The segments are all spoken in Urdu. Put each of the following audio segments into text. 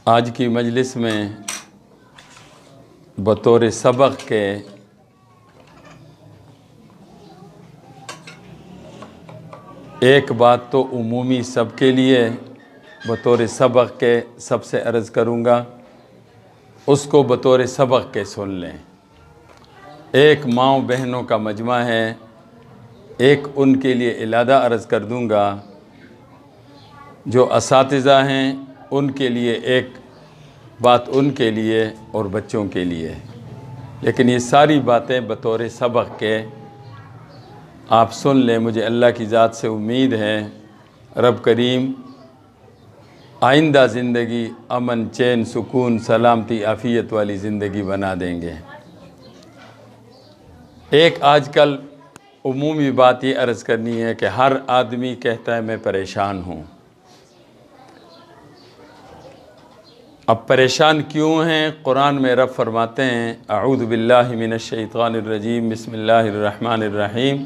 آج کی مجلس میں بطور سبق کے ایک بات تو عمومی سب کے لیے بطور سبق کے سب سے عرض کروں گا، اس کو بطور سبق کے سن لیں۔ ایک ماؤں بہنوں کا مجمع ہے، ایک ان کے لیے علادہ عرض کر دوں گا، جو اساتذہ ہیں ان کے لیے ایک بات ان کے لیے اور بچوں کے لیے، لیکن یہ ساری باتیں بطور سبق کے آپ سن لیں۔ مجھے اللہ کی ذات سے امید ہے رب کریم آئندہ زندگی امن، چین، سکون، سلامتی، عافیت والی زندگی بنا دیں گے۔ ایک آج کل عمومی بات یہ عرض کرنی ہے کہ ہر آدمی کہتا ہے میں پریشان ہوں۔ اب پریشان کیوں ہیں؟ قرآن میں رب فرماتے ہیں اعوذ باللہ من الشیطان الرجیم بسم اللہ الرحمن الرحیم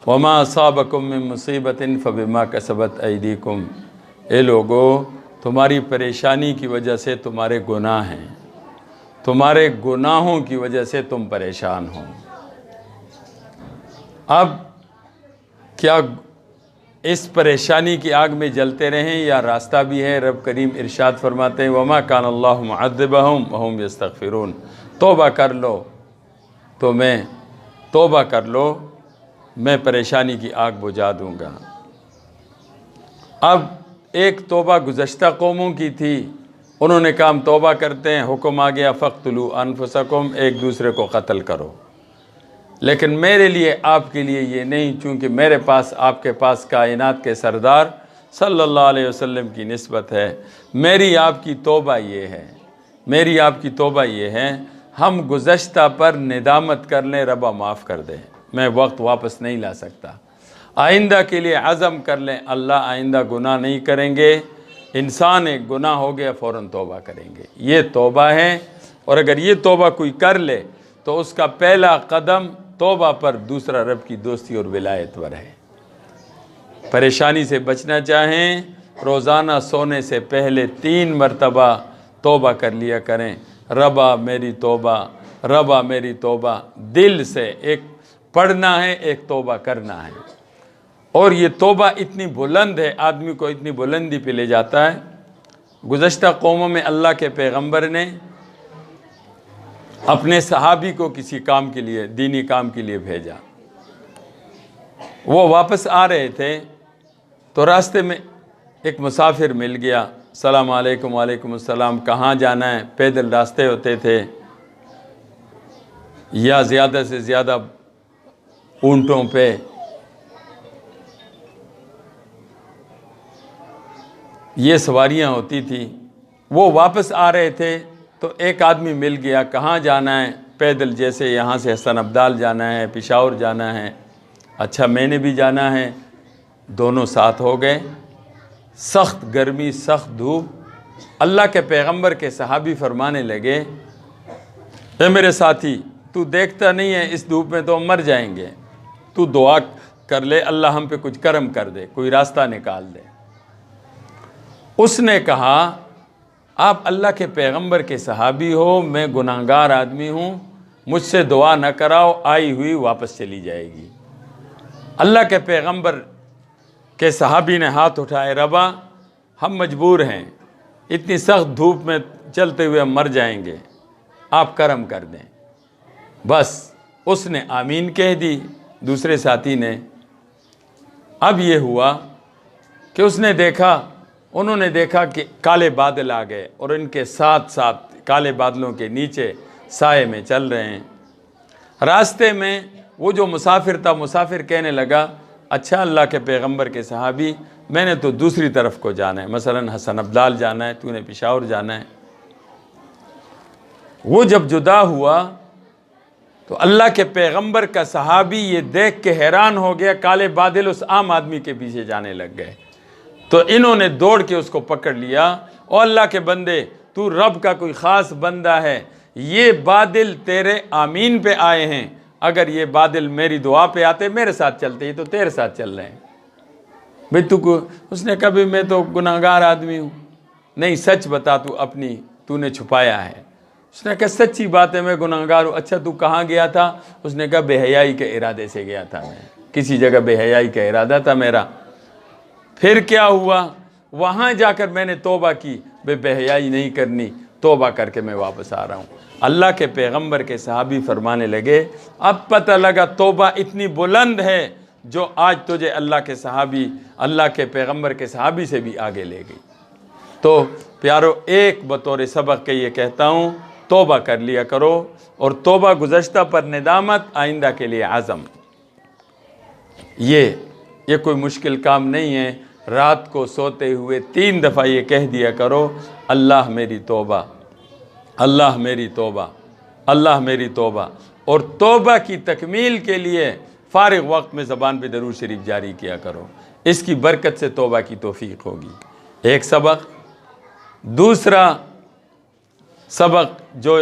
وما اصابکم من مصیبت فبما کسبت ایدیکم۔ اے لوگو، تمہاری پریشانی کی وجہ سے تمہارے گناہ ہیں، تمہارے گناہوں کی وجہ سے تم پریشان ہو۔ اب کیا اس پریشانی کی آگ میں جلتے رہیں یا راستہ بھی ہے؟ رب کریم ارشاد فرماتے ہیں وما کان اللہ معذبہم وہم یستغفرون۔ توبہ کر لو تو توبہ کر لو، میں پریشانی کی آگ بجھا دوں گا۔ اب ایک توبہ گزشتہ قوموں کی تھی، انہوں نے کہا ہم توبہ کرتے ہیں، حکم آ گیا فاقتلوا انفسکم، ایک دوسرے کو قتل کرو۔ لیکن میرے لیے، آپ کے لیے یہ نہیں، چونکہ میرے پاس آپ کے پاس کائنات کے سردار صلی اللہ علیہ وسلم کی نسبت ہے۔ میری آپ کی توبہ یہ ہے، میری آپ کی توبہ یہ ہے، ہم گزشتہ پر ندامت کر لیں، ربا معاف کر دیں، میں وقت واپس نہیں لا سکتا۔ آئندہ کے لیے عزم کر لیں، اللہ آئندہ گناہ نہیں کریں گے۔ انسان ایک گناہ ہو گیا فوراً توبہ کریں گے، یہ توبہ ہے۔ اور اگر یہ توبہ کوئی کر لے تو اس کا پہلا قدم توبہ پر، دوسرا رب کی دوستی اور ولایت پر ہے۔ پریشانی سے بچنا چاہیں، روزانہ سونے سے پہلے 3 مرتبہ توبہ کر لیا کریں، ربا میری توبہ، ربا میری توبہ، دل سے ایک پڑھنا ہے، ایک توبہ کرنا ہے۔ اور یہ توبہ اتنی بلند ہے، آدمی کو اتنی بلندی پہ لے جاتا ہے۔ گزشتہ قوموں میں اللہ کے پیغمبر نے اپنے صحابی کو کسی کام کے لیے، دینی کام کے لیے بھیجا۔ وہ واپس آ رہے تھے تو راستے میں ایک مسافر مل گیا، السلام علیکم، وعلیکم السلام، کہاں جانا ہے؟ پیدل راستے ہوتے تھے یا زیادہ سے زیادہ اونٹوں پہ۔ یہ سواریاں ہوتی تھیں۔ وہ واپس آ رہے تھے تو ایک آدمی مل گیا، کہاں جانا ہے؟ پیدل، جیسے یہاں سے حسن عبدال جانا ہے، پشاور جانا ہے۔ اچھا، میں نے بھی جانا ہے۔ دونوں ساتھ ہو گئے، سخت گرمی، سخت دھوپ۔ اللہ کے پیغمبر کے صحابی فرمانے لگے اے میرے ساتھی، تو دیکھتا نہیں ہے اس دھوپ میں تو ہم مر جائیں گے، تو دعا کر لے اللہ ہم پہ کچھ کرم کر دے، کوئی راستہ نکال دے۔ اس نے کہا آپ اللہ کے پیغمبر کے صحابی ہو، میں گناہگار آدمی ہوں، مجھ سے دعا نہ کراؤ، آئی ہوئی واپس چلی جائے گی۔ اللہ کے پیغمبر کے صحابی نے ہاتھ اٹھائے، ربا ہم مجبور ہیں، اتنی سخت دھوپ میں چلتے ہوئے ہم مر جائیں گے، آپ کرم کر دیں۔ بس اس نے آمین کہہ دی، دوسرے ساتھی نے۔ اب یہ ہوا کہ انہوں نے دیکھا کہ کالے بادل آ گئے اور ان کے ساتھ ساتھ کالے بادلوں کے نیچے سائے میں چل رہے ہیں۔ راستے میں وہ جو مسافر تھا، مسافر کہنے لگا اچھا اللہ کے پیغمبر کے صحابی، میں نے تو دوسری طرف کو جانا ہے، مثلا حسن عبدال جانا ہے، تو نے پشاور جانا ہے۔ وہ جب جدا ہوا تو اللہ کے پیغمبر کا صحابی یہ دیکھ کے حیران ہو گیا، کالے بادل اس عام آدمی کے پیچھے جانے لگ گئے۔ تو انہوں نے دوڑ کے اس کو پکڑ لیا، او اللہ کے بندے، تو رب کا کوئی خاص بندہ ہے، یہ بادل تیرے آمین پہ آئے ہیں، اگر یہ بادل میری دعا پہ آتے، میرے ساتھ چلتے، یہ تو تیرے ساتھ چل رہے ہیں۔ بھئی اس نے کہا بھی میں تو گناہگار آدمی ہوں، نہیں سچ بتا تو نے چھپایا ہے۔ اس نے کہا سچی بات ہے، میں گناہگار ہوں۔ اچھا تو کہاں گیا تھا؟ اس نے کہا بے حیائی کے ارادے سے گیا تھا، میں کسی جگہ بے حیائی کا ارادہ تھا میرا۔ پھر کیا ہوا؟ وہاں جا کر میں نے توبہ کی، بے حیائی نہیں کرنی، توبہ کر کے میں واپس آ رہا ہوں۔ اللہ کے پیغمبر کے صحابی فرمانے لگے اب پتہ لگا توبہ اتنی بلند ہے جو آج تجھے اللہ کے صحابی، اللہ کے پیغمبر کے صحابی سے بھی آگے لے گئی۔ تو پیارو، ایک بطور سبق کے یہ کہتا ہوں، توبہ کر لیا کرو، اور توبہ گزشتہ پر ندامت، آئندہ کے لیے عزم۔ یہ کوئی مشکل کام نہیں ہے۔ رات کو سوتے ہوئے 3 دفعہ یہ کہہ دیا کرو، اللہ میری توبہ، اللہ میری توبہ، اللہ میری توبہ۔ اور توبہ کی تکمیل کے لیے فارغ وقت میں زبان پہ درود شریف جاری کیا کرو، اس کی برکت سے توبہ کی توفیق ہوگی۔ ایک سبق۔ دوسرا سبق، جو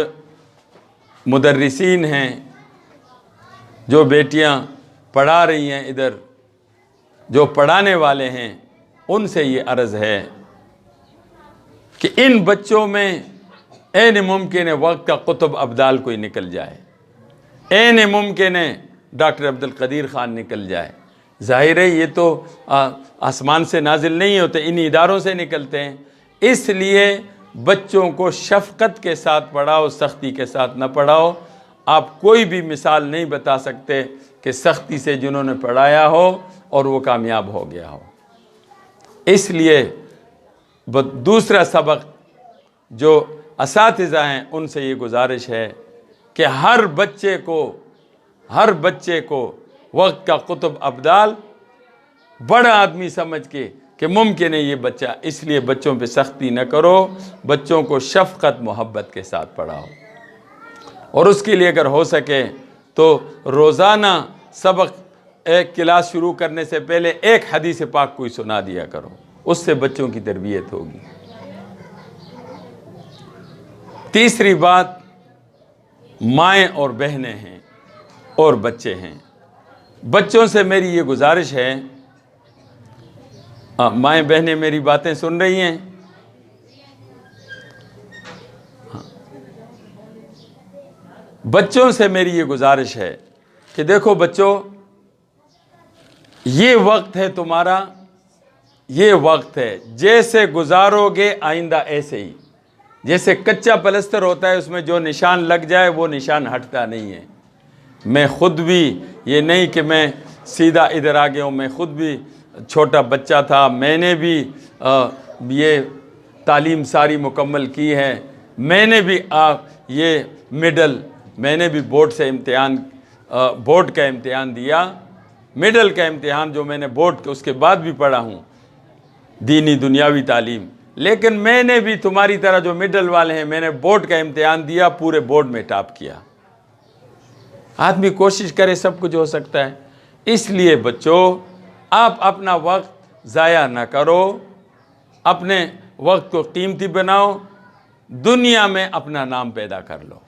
مدرسین ہیں، جو بیٹیاں پڑھا رہی ہیں ادھر، جو پڑھانے والے ہیں، ان سے یہ عرض ہے کہ ان بچوں میں عین ممکن ہے وقت کا قطب ابدال کوئی نکل جائے، عین ممکن ہے ڈاکٹر عبدالقدیر خان نکل جائے۔ ظاہر ہے یہ تو آسمان سے نازل نہیں ہوتے، ان اداروں سے نکلتے ہیں۔ اس لیے بچوں کو شفقت کے ساتھ پڑھاؤ، سختی کے ساتھ نہ پڑھاؤ۔ آپ کوئی بھی مثال نہیں بتا سکتے کہ سختی سے جنہوں نے پڑھایا ہو اور وہ کامیاب ہو گیا ہو۔ اس لیے دوسرا سبق، جو اساتذہ ہیں ان سے یہ گزارش ہے کہ ہر بچے کو وقت کا قطب ابدال، بڑا آدمی سمجھ کے کہ ممکن ہے یہ بچہ، اس لیے بچوں پہ سختی نہ کرو، بچوں کو شفقت محبت کے ساتھ پڑھاؤ۔ اور اس کے لیے اگر ہو سکے تو روزانہ سبق، ایک کلاس شروع کرنے سے پہلے ایک حدیث پاک کوئی سنا دیا کرو، اس سے بچوں کی تربیت ہوگی۔ تیسری بات، مائیں اور بہنیں ہیں اور بچے ہیں۔ بچوں سے میری یہ گزارش ہے، مائیں بہنیں میری باتیں سن رہی ہیں؟ بچوں سے میری یہ گزارش ہے کہ دیکھو بچوں، یہ وقت ہے تمہارا، یہ وقت ہے، جیسے گزارو گے آئندہ ایسے ہی۔ جیسے کچا پلستر ہوتا ہے، اس میں جو نشان لگ جائے وہ نشان ہٹتا نہیں ہے۔ میں خود بھی یہ نہیں کہ میں سیدھا ادھر آ گیا ہوں، میں خود بھی چھوٹا بچہ تھا، میں نے بھی یہ تعلیم ساری مکمل کی ہے، میں نے بھی یہ میں نے بھی بورڈ کا امتحان دیا، مڈل کا امتحان جو میں نے بورڈ کے اس کے بعد بھی پڑھا ہوں، دینی دنیاوی تعلیم۔ لیکن میں نے بھی تمہاری طرح جو مڈل والے ہیں، میں نے بورڈ کا امتحان دیا، پورے بورڈ میں ٹاپ کیا۔ آدمی کوشش کرے سب کچھ ہو سکتا ہے۔ اس لیے بچوں، آپ اپنا وقت ضائع نہ کرو، اپنے وقت کو قیمتی بناؤ، دنیا میں اپنا نام پیدا کر لو،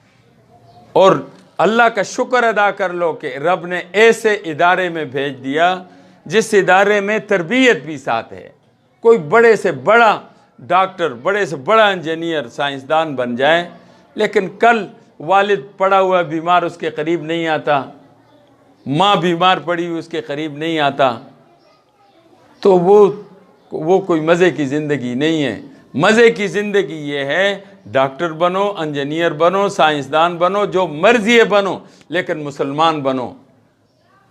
اور اللہ کا شکر ادا کر لو کہ رب نے ایسے ادارے میں بھیج دیا جس ادارے میں تربیت بھی ساتھ ہے۔ کوئی بڑے سے بڑا ڈاکٹر، بڑے سے بڑا انجینئر، سائنسدان بن جائے، لیکن کل والد پڑا ہوا بیمار اس کے قریب نہیں آتا، ماں بیمار پڑی ہوئی اس کے قریب نہیں آتا، تو وہ کوئی مزے کی زندگی نہیں ہے۔ مزے کی زندگی یہ ہے ڈاکٹر بنو، انجینئر بنو، سائنسدان بنو، جو مرضی ہے بنو، لیکن مسلمان بنو،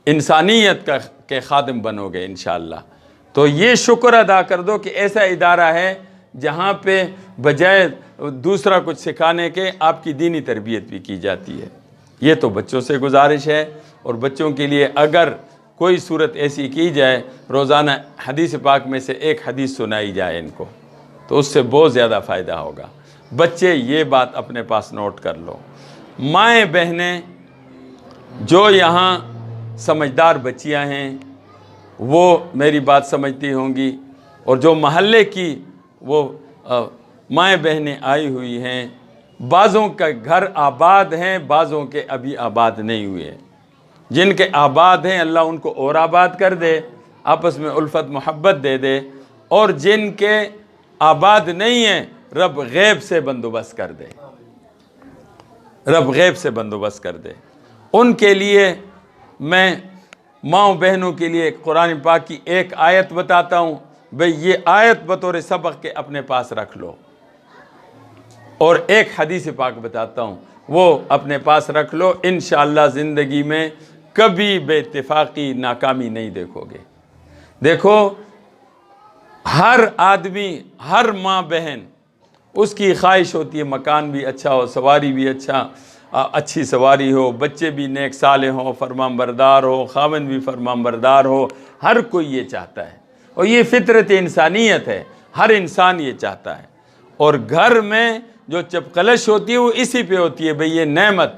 انسانیت کے خادم بنو گے انشاءاللہ۔ تو یہ شکر ادا کر دو کہ ایسا ادارہ ہے جہاں پہ بجائے دوسرا کچھ سکھانے کے آپ کی دینی تربیت بھی کی جاتی ہے۔ یہ تو بچوں سے گزارش ہے، اور بچوں کے لیے اگر کوئی صورت ایسی کی جائے، روزانہ حدیث پاک میں سے ایک حدیث سنائی جائے ان کو، تو اس سے بہت زیادہ فائدہ ہوگا۔ بچے یہ بات اپنے پاس نوٹ کر لو۔ مائیں بہنیں جو یہاں سمجھدار بچیاں ہیں وہ میری بات سمجھتی ہوں گی، اور جو محلے کی وہ مائیں بہنیں آئی ہوئی ہیں، بعضوں کا گھر آباد ہیں، بعضوں کے ابھی آباد نہیں ہوئے۔ جن کے آباد ہیں اللہ ان کو اور آباد کر دے، آپس میں الفت محبت دے دے، اور جن کے آباد نہیں ہیں، رب غیب سے بندوبست کر دے، رب غیب سے بندوبست کر دے۔ ان کے لیے میں ماؤں بہنوں کے لیے قرآن پاک کی ایک آیت بتاتا ہوں، بھئی یہ آیت بطور سبق کے اپنے پاس رکھ لو، اور ایک حدیث پاک بتاتا ہوں، وہ اپنے پاس رکھ لو، انشاءاللہ زندگی میں کبھی بے اتفاقی ناکامی نہیں دیکھو گے۔ دیکھو، ہر آدمی، ہر ماں بہن، اس کی خواہش ہوتی ہے مکان بھی اچھا ہو، سواری بھی اچھی سواری ہو، بچے بھی نیک صالح ہوں، فرمان بردار ہو، خاوند بھی فرمان بردار ہو، ہر کوئی یہ چاہتا ہے، اور یہ فطرت انسانیت ہے، ہر انسان یہ چاہتا ہے۔ اور گھر میں جو چپقلش ہوتی ہے وہ اسی پہ ہوتی ہے، بھئی یہ نعمت،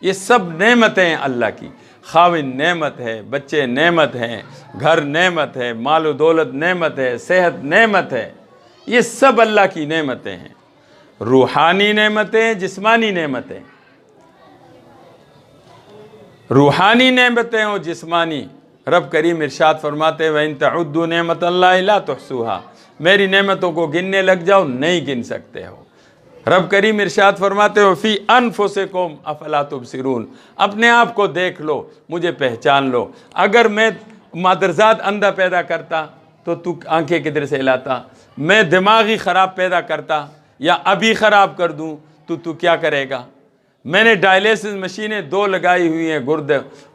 یہ سب نعمتیں ہیں اللہ کی، خاوند نعمت ہے، بچے نعمت ہیں، گھر نعمت ہے، مال و دولت نعمت ہے، صحت نعمت ہے، یہ سب اللہ کی نعمتیں ہیں، روحانی نعمتیں، جسمانی نعمتیں، روحانی نعمتیں اور جسمانی۔ رب کریم ارشاد فرماتے ہیں وَإِن تَعُدُّوا نِعْمَةَ اللَّهِ لَا تُحْصُوهَا، میری نعمتوں کو گننے لگ جاؤ نہیں گن سکتے ہو۔ رب کریم ارشاد فرماتے ہو فی انفسکم افلا تبصرون، اپنے آپ کو دیکھ لو، مجھے پہچان لو۔ اگر میں مادرزاد اندھا پیدا کرتا تو آنکھیں کدھر سے لاتا؟ میں دماغی خراب پیدا کرتا یا ابھی خراب کر دوں تو کیا کرے گا؟ میں نے ڈائلیسس مشینیں 2 لگائی ہوئی ہیں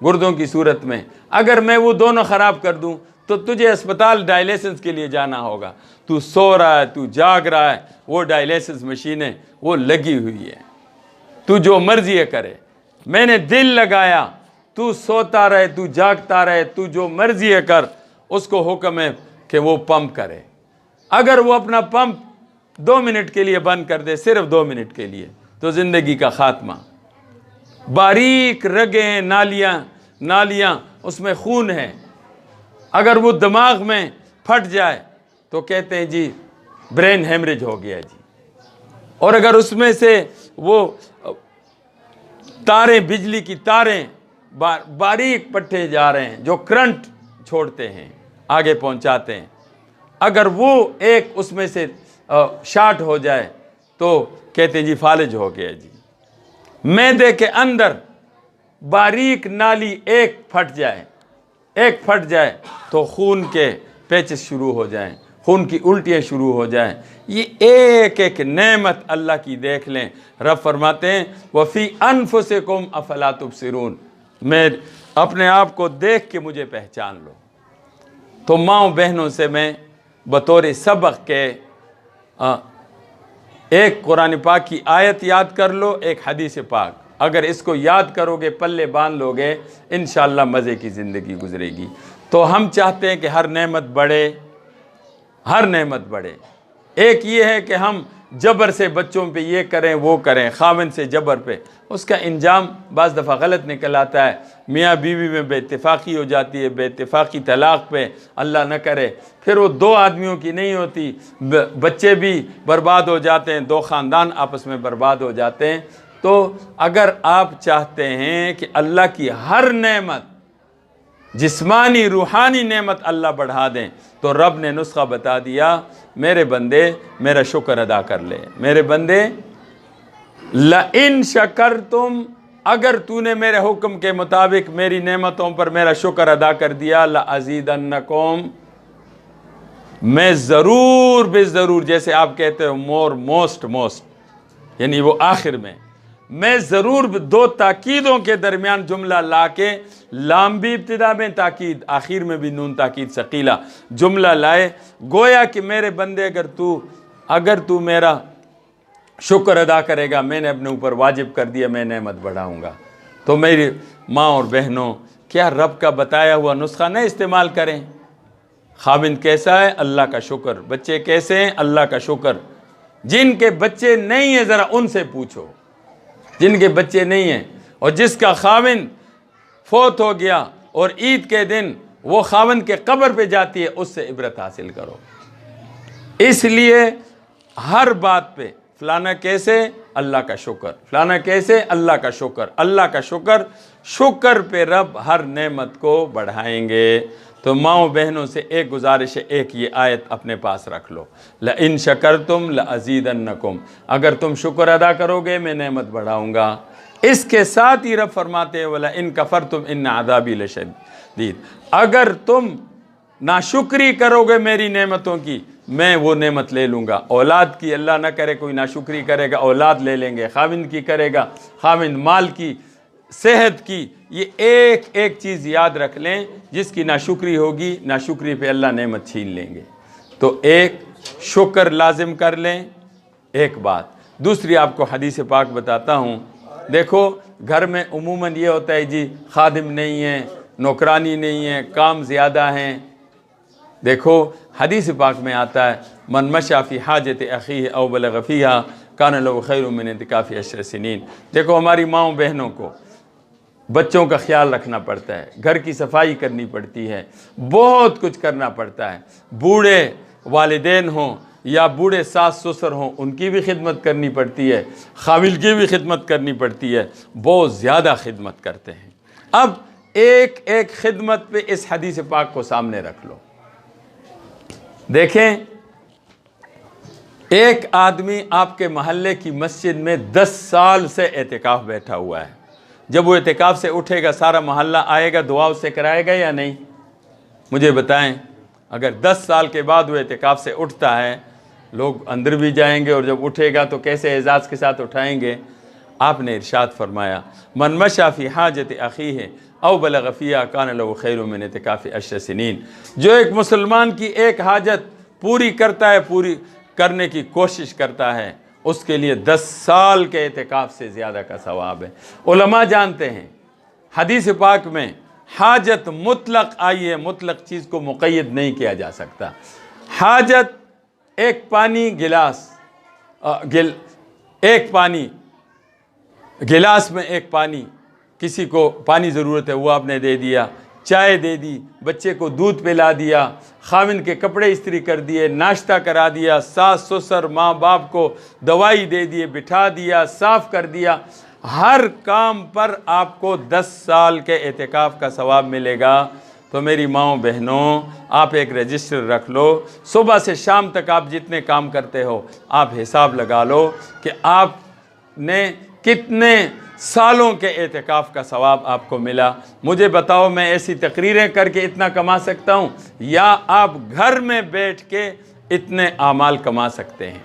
گردوں کی صورت میں، اگر میں وہ دونوں خراب کر دوں تو تجھے اسپتال ڈائلیسس کے لیے جانا ہوگا۔ تو سو رہا ہے، تو جاگ رہا ہے، وہ ڈائلیسس مشینیں وہ لگی ہوئی ہیں، تو جو مرضی ہے کرے۔ میں نے دل لگایا، تو سوتا رہے، تو جاگتا رہے، تو جو مرضی ہے کر، اس کو حکم ہے کہ وہ پمپ کرے۔ اگر وہ اپنا پمپ 2 منٹ کے لیے بند کر دے، صرف 2 منٹ کے لیے، تو زندگی کا خاتمہ۔ باریک رگیں، نالیاں، اس میں خون ہے، اگر وہ دماغ میں پھٹ جائے تو کہتے ہیں جی برین ہیمریج ہو گیا جی۔ اور اگر اس میں سے وہ تاریں، بجلی کی تاریں، باریک پٹھے جا رہے ہیں جو کرنٹ چھوڑتے ہیں، آگے پہنچاتے ہیں، اگر وہ ایک اس میں سے شارٹ ہو جائے تو کہتے ہیں جی فالج ہو گیا جی۔ معدے کے اندر باریک نالی ایک پھٹ جائے تو خون کے پیچز شروع ہو جائیں، خون کی الٹیاں شروع ہو جائیں۔ یہ ایک ایک نعمت اللہ کی دیکھ لیں۔ رب فرماتے ہیں وَفِي أَنفُسِكُمْ أَفَلَا تُبْصِرُونَ، میں اپنے آپ کو دیکھ کے مجھے پہچان لو۔ تو ماؤں بہنوں سے میں بطور سبق کے ایک قرآن پاک کی آیت یاد کر لو، ایک حدیث پاک، اگر اس کو یاد کرو گے، پلے باندھ لو گے، انشاءاللہ مزے کی زندگی گزرے گی۔ تو ہم چاہتے ہیں کہ ہر نعمت بڑھے، ہر نعمت بڑھے۔ ایک یہ ہے کہ ہم جبر سے بچوں پہ یہ کریں وہ کریں، خاوند سے جبر پہ، اس کا انجام بعض دفعہ غلط نکل آتا ہے، میاں بیوی میں بے اتفاقی ہو جاتی ہے، بے اتفاقی طلاق پہ اللہ نہ کرے، پھر وہ 2 آدمیوں کی نہیں ہوتی، بچے بھی برباد ہو جاتے ہیں، 2 خاندان آپس میں برباد ہو جاتے ہیں۔ تو اگر آپ چاہتے ہیں کہ اللہ کی ہر نعمت، جسمانی روحانی نعمت اللہ بڑھا دیں، تو رب نے نسخہ بتا دیا، میرے بندے میرا شکر ادا کر لے، میرے بندے لَإِن شَكَرْتُمْ، اگر تو نے میرے حکم کے مطابق میری نعمتوں پر میرا شکر ادا کر دیا، لَأَزِيدَنَّكُمْ، میں ضرور بے ضرور، جیسے آپ کہتے ہو مور، موسٹ، یعنی وہ آخر میں ضرور 2 تاکیدوں کے درمیان جملہ لا کے، لام بھی ابتدا میں تاکید، آخر میں بھی نون تاکید ثقیلہ جملہ لائے، گویا کہ میرے بندے اگر تو میرا شکر ادا کرے گا، میں نے اپنے اوپر واجب کر دیا، میں نعمت بڑھاؤں گا۔ تو میری ماں اور بہنوں، کیا رب کا بتایا ہوا نسخہ نہ استعمال کریں؟ خاوند کیسا ہے؟ اللہ کا شکر۔ بچے کیسے ہیں؟ اللہ کا شکر۔ جن کے بچے نہیں ہیں ذرا ان سے پوچھو، جن کے بچے نہیں ہیں، اور جس کا خاوند فوت ہو گیا اور عید کے دن وہ خاوند کے قبر پہ جاتی ہے، اس سے عبرت حاصل کرو۔ اس لیے ہر بات پہ فلانا کیسے؟ اللہ کا شکر، فلانا کیسے؟ اللہ کا شکر، اللہ کا شکر۔ شکر پہ رب ہر نعمت کو بڑھائیں گے۔ تو ماؤں بہنوں سے ایک گزارش ہے، ایک یہ آیت اپنے پاس رکھ لو، لَإِن شَكَرْتُمْ لَأَزِيدَنَّكُمْ، اگر تم شکر ادا کرو گے میں نعمت بڑھاؤں گا۔ اس کے ساتھ ہی رب فرماتے ہیں وَلَئِن كَفَرْتُمْ إِنَّ عَذَابِي لَشَدِيدٌ، اگر تم ناشکری کرو گے میری نعمتوں کی میں وہ نعمت لے لوں گا۔ اولاد کی اللہ نہ کرے کوئی ناشکری کرے گا، اولاد لے لیں گے، خاوند کی کرے گا، خاوند مال کی، صحت کی، یہ ایک ایک چیز یاد رکھ لیں، جس کی ناشکری ہوگی ناشکری پہ اللہ نعمت چھین لیں گے۔ تو ایک شکر لازم کر لیں، ایک بات۔ دوسری آپ کو حدیث پاک بتاتا ہوں، دیکھو گھر میں عموماً یہ ہوتا ہے جی خادم نہیں ہے، نوکرانی نہیں ہے، کام زیادہ ہیں۔ دیکھو حدیث پاک میں آتا ہے من مشى فی حاجت اخیہ او بلغ فیہا کان لہ خیر من اعتکاف 10 سنین۔ دیکھو ہماری ماؤں بہنوں کو بچوں کا خیال رکھنا پڑتا ہے، گھر کی صفائی کرنی پڑتی ہے، بہت کچھ کرنا پڑتا ہے، بوڑھے والدین ہوں یا بوڑھے ساس سسر ہوں ان کی بھی خدمت کرنی پڑتی ہے، خاوند کی بھی خدمت کرنی پڑتی ہے، بہت زیادہ خدمت کرتے ہیں۔ اب ایک ایک خدمت پہ اس حدیث پاک کو سامنے رکھ لو، دیکھیں ایک آدمی آپ کے محلے کی مسجد میں 10 سال سے اعتکاف بیٹھا ہوا ہے، جب وہ اعتکاف سے اٹھے گا سارا محلہ آئے گا دعا اس سے کرائے گا یا نہیں؟ مجھے بتائیں، اگر 10 سال کے بعد وہ اعتکاف سے اٹھتا ہے لوگ اندر بھی جائیں گے اور جب اٹھے گا تو کیسے اعزاز کے ساتھ اٹھائیں گے؟ آپ نے ارشاد فرمایا من مشى فی حاجت اخیہ او بلغ فیہا کان لہ خیر من اعتکاف 10 سنین، جو ایک مسلمان کی ایک حاجت پوری کرتا ہے، پوری کرنے کی کوشش کرتا ہے، اس کے لیے 10 سال کے اعتکاف سے زیادہ کا ثواب ہے۔ علماء جانتے ہیں حدیث پاک میں حاجت مطلق آئی ہے، مطلق چیز کو مقید نہیں کیا جا سکتا۔ حاجت ایک پانی گلاس میں ایک پانی، کسی کو پانی ضرورت ہے وہ آپ نے دے دیا، چائے دے دی، بچے کو دودھ پلا دیا، خاوند کے کپڑے استری کر دیے، ناشتہ کرا دیا، ساس سسر ماں باپ کو دوائی دے دیے، بٹھا دیا، صاف کر دیا، ہر کام پر آپ کو 10 سال کے اعتکاف کا ثواب ملے گا۔ تو میری ماؤں بہنوں آپ ایک رجسٹر رکھ لو، صبح سے شام تک آپ جتنے کام کرتے ہو آپ حساب لگا لو کہ آپ نے کتنے سالوں کے اعتکاف کا ثواب آپ کو ملا۔ مجھے بتاؤ میں ایسی تقریریں کر کے اتنا کما سکتا ہوں یا آپ گھر میں بیٹھ کے اتنے اعمال کما سکتے ہیں؟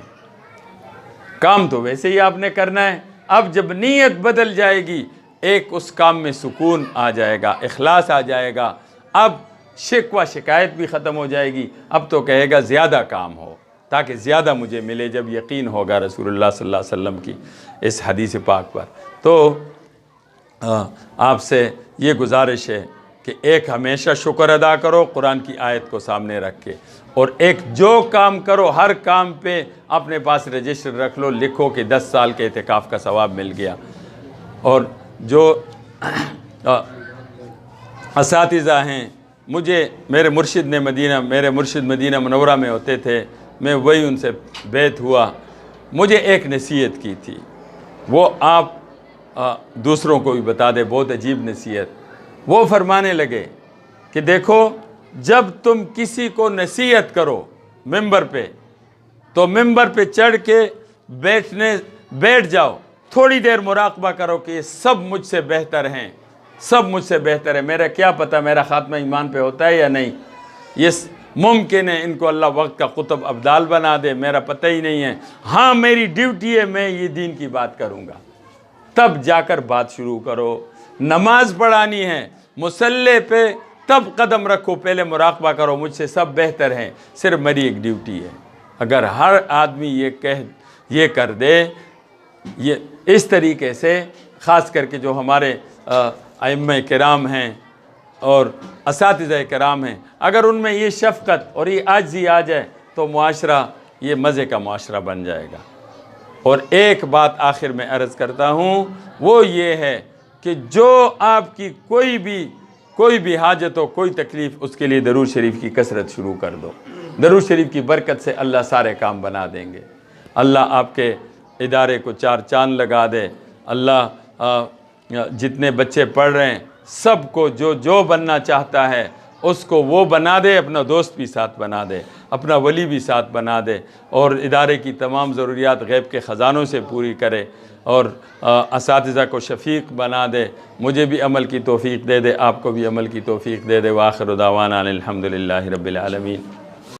کام تو ویسے ہی آپ نے کرنا ہے، اب جب نیت بدل جائے گی ایک اس کام میں سکون آ جائے گا، اخلاص آ جائے گا، اب شکوہ شکایت بھی ختم ہو جائے گی، اب تو کہے گا زیادہ کام ہو تاکہ زیادہ مجھے ملے، جب یقین ہوگا رسول اللہ صلی اللہ علیہ وسلم کی اس حدیث پاک پر۔ تو آپ سے یہ گزارش ہے کہ ایک ہمیشہ شکر ادا کرو قرآن کی آیت کو سامنے رکھ کے، اور ایک جو کام کرو ہر کام پہ اپنے پاس رجسٹر رکھ لو، لکھو کہ 10 سال کے اعتکاف کا ثواب مل گیا۔ اور جو اساتذہ ہیں، میرے مرشد مدینہ منورہ میں ہوتے تھے، میں وہی ان سے بیعت ہوا، مجھے ایک نصیحت کی تھی، وہ آپ دوسروں کو بھی بتا دے، بہت عجیب نصیحت۔ وہ فرمانے لگے کہ دیکھو جب تم کسی کو نصیحت کرو ممبر پہ تو ممبر پہ چڑھ کے بیٹھ جاؤ، تھوڑی دیر مراقبہ کرو کہ یہ سب مجھ سے بہتر ہیں، سب مجھ سے بہتر ہے، میرا کیا پتہ میرا خاتمہ ایمان پہ ہوتا ہے یا نہیں، یہ ممکن ہے ان کو اللہ وقت کا قطب ابدال بنا دے، میرا پتہ ہی نہیں ہے، ہاں میری ڈیوٹی ہے میں یہ دین کی بات کروں گا۔ تب جا کر بات شروع کرو، نماز پڑھانی ہے مصلی پہ تب قدم رکھو، پہلے مراقبہ کرو مجھ سے سب بہتر ہیں، صرف میری ایک ڈیوٹی ہے۔ اگر ہر آدمی یہ کر دے، یہ اس طریقے سے، خاص کر کے جو ہمارے ائمہ کرام ہیں اور اساتذہ کرام ہیں، اگر ان میں یہ شفقت اور یہ عاجزی آ جائے تو معاشرہ یہ مزے کا معاشرہ بن جائے گا۔ اور ایک بات آخر میں عرض کرتا ہوں، وہ یہ ہے کہ جو آپ کی کوئی بھی حاجت ہو، کوئی تکلیف، اس کے لیے درود شریف کی کثرت شروع کر دو۔ درود شریف کی برکت سے اللہ سارے کام بنا دیں گے، اللہ آپ کے ادارے کو 4 چاند لگا دے، اللہ جتنے بچے پڑھ رہے ہیں سب کو جو بننا چاہتا ہے اس کو وہ بنا دے، اپنا دوست بھی ساتھ بنا دے، اپنا ولی بھی ساتھ بنا دے، اور ادارے کی تمام ضروریات غیب کے خزانوں سے پوری کرے، اور اساتذہ کو شفیق بنا دے۔ مجھے بھی عمل کی توفیق دے دے، آپ کو بھی عمل کی توفیق دے دے۔ وآخر دعوانا الحمدللہ رب العالمین۔